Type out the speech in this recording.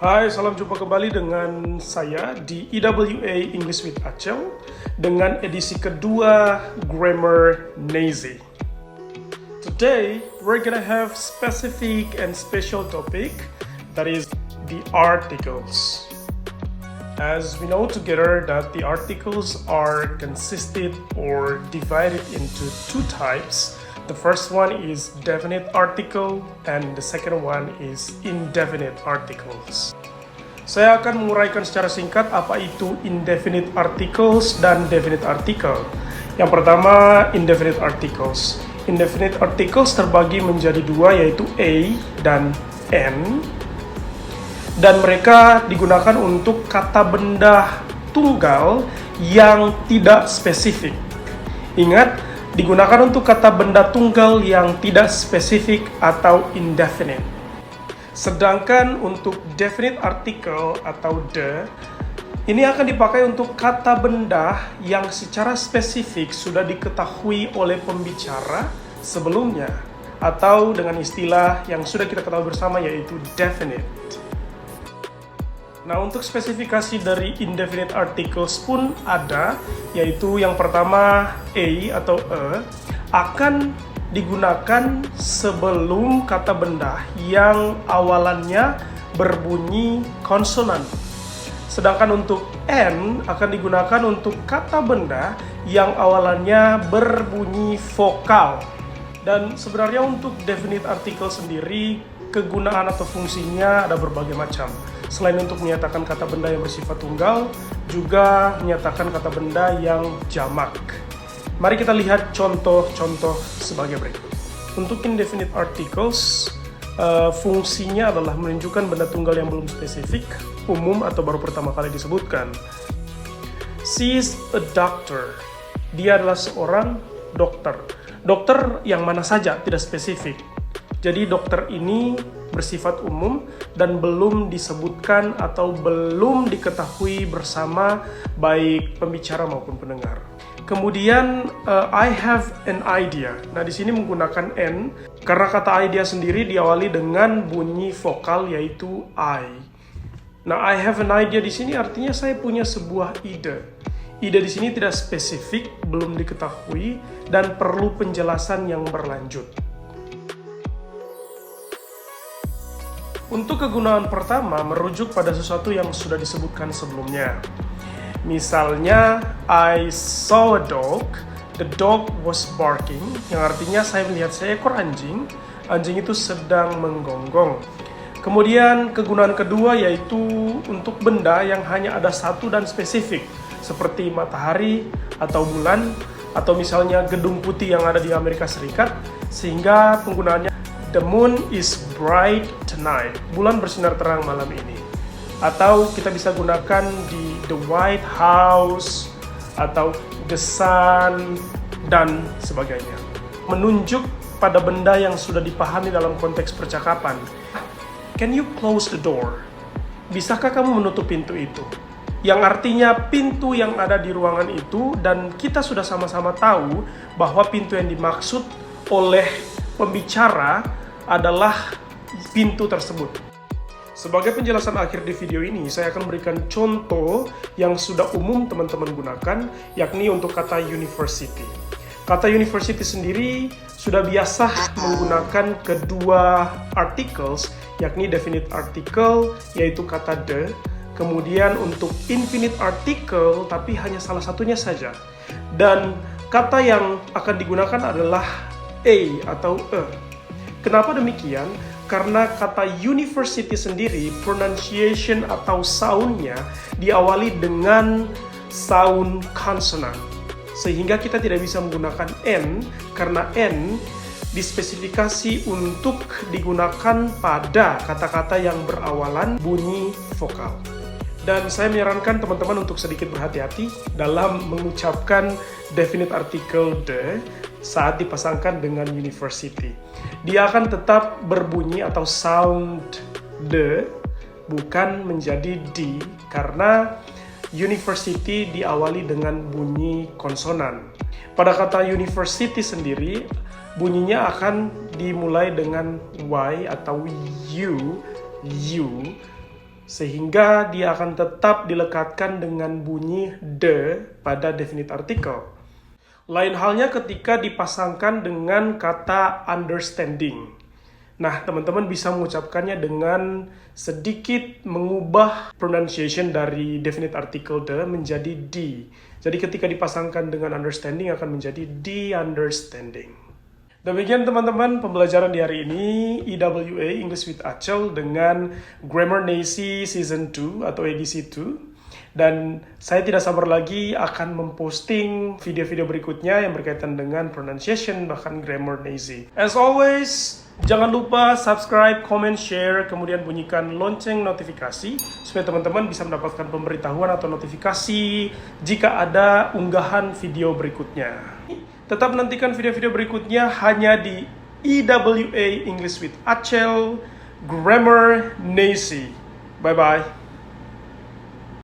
Hai, salam jumpa kembali dengan saya di EWA English with Acel dengan edisi kedua Grammar Nazy. Today, we're gonna have specific and special topic, that is the articles. As we know together that the articles are consisted or divided into two types. The first one is definite article and the second one is indefinite articles. Saya akan menguraikan secara singkat apa itu indefinite articles dan definite article. Yang pertama, indefinite articles. Indefinite articles terbagi menjadi dua, yaitu a dan n. Dan mereka digunakan untuk kata benda tunggal yang tidak spesifik. Ingat, digunakan untuk kata benda tunggal yang tidak spesifik atau indefinite. Sedangkan untuk definite article atau the, ini akan dipakai untuk kata benda yang secara spesifik sudah diketahui oleh pembicara sebelumnya, atau dengan istilah yang sudah kita ketahui bersama yaitu definite. Nah, untuk spesifikasi dari indefinite articles pun ada, yaitu yang pertama a atau akan digunakan sebelum kata benda yang awalannya berbunyi konsonan. Sedangkan untuk n akan digunakan untuk kata benda yang awalannya berbunyi vokal. Dan sebenarnya untuk definite article sendiri, kegunaan atau fungsinya ada berbagai macam. Selain untuk menyatakan kata benda yang bersifat tunggal, juga menyatakan kata benda yang jamak. Mari kita lihat contoh-contoh sebagai berikut. Untuk indefinite articles, fungsinya adalah menunjukkan benda tunggal yang belum spesifik, umum atau baru pertama kali disebutkan. She is a doctor. Dia adalah seorang dokter. Dokter yang mana saja, tidak spesifik. Jadi dokter ini bersifat umum dan belum disebutkan atau belum diketahui bersama baik pembicara maupun pendengar. Kemudian I have an idea. Nah, di sini menggunakan n karena kata idea sendiri diawali dengan bunyi vokal yaitu I. Nah, I have an idea di sini artinya saya punya sebuah ide. Ide di sini tidak spesifik, belum diketahui dan perlu penjelasan yang berlanjut. Untuk kegunaan pertama merujuk pada sesuatu yang sudah disebutkan sebelumnya. Misalnya, I saw a dog, the dog was barking, yang artinya saya melihat seekor anjing, anjing itu sedang menggonggong. Kemudian kegunaan kedua yaitu untuk benda yang hanya ada satu dan spesifik, seperti matahari atau bulan, atau misalnya gedung putih yang ada di Amerika Serikat, sehingga penggunaannya the moon is bright tonight. Bulan bersinar terang malam ini. Atau kita bisa gunakan di the White House atau the sun dan sebagainya. Menunjuk pada benda yang sudah dipahami dalam konteks percakapan. Can you close the door? Bisakah kamu menutup pintu itu? Yang artinya pintu yang ada di ruangan itu, dan kita sudah sama-sama tahu bahwa pintu yang dimaksud oleh pembicara adalah pintu tersebut. Sebagai penjelasan akhir di video ini, saya akan memberikan contoh yang sudah umum teman-teman gunakan, yakni untuk kata university. Kata university sendiri sudah biasa menggunakan kedua articles, yakni definite article, yaitu kata the, kemudian untuk infinite article, tapi hanya salah satunya saja. Dan kata yang akan digunakan adalah a atau e. Kenapa demikian? Karena kata university sendiri, pronunciation atau sound-nya diawali dengan sound konsonan. Sehingga kita tidak bisa menggunakan n, karena n dispesifikasi untuk digunakan pada kata-kata yang berawalan bunyi vokal. Dan saya menyarankan teman-teman untuk sedikit berhati-hati dalam mengucapkan definite article the saat dipasangkan dengan university. Dia akan tetap berbunyi atau sound the, bukan menjadi d, karena university diawali dengan bunyi konsonan. Pada kata university sendiri, bunyinya akan dimulai dengan y atau u, sehingga dia akan tetap dilekatkan dengan bunyi the pada definite article. Lain halnya ketika dipasangkan dengan kata understanding. Nah, teman-teman bisa mengucapkannya dengan sedikit mengubah pronunciation dari definite article the menjadi the. Jadi ketika dipasangkan dengan understanding akan menjadi the understanding. Demikian teman-teman pembelajaran di hari ini EWA English with Acel dengan Grammar Nazy Season 2 atau edisi 2. Dan saya tidak sabar lagi akan memposting video-video berikutnya yang berkaitan dengan pronunciation bahkan grammar Nazy. As always, jangan lupa subscribe, comment, share, kemudian bunyikan lonceng notifikasi supaya teman-teman bisa mendapatkan pemberitahuan atau notifikasi jika ada unggahan video berikutnya. Tetap nantikan video-video berikutnya hanya di EWA English with Acel Grammar Nazy. Bye-bye.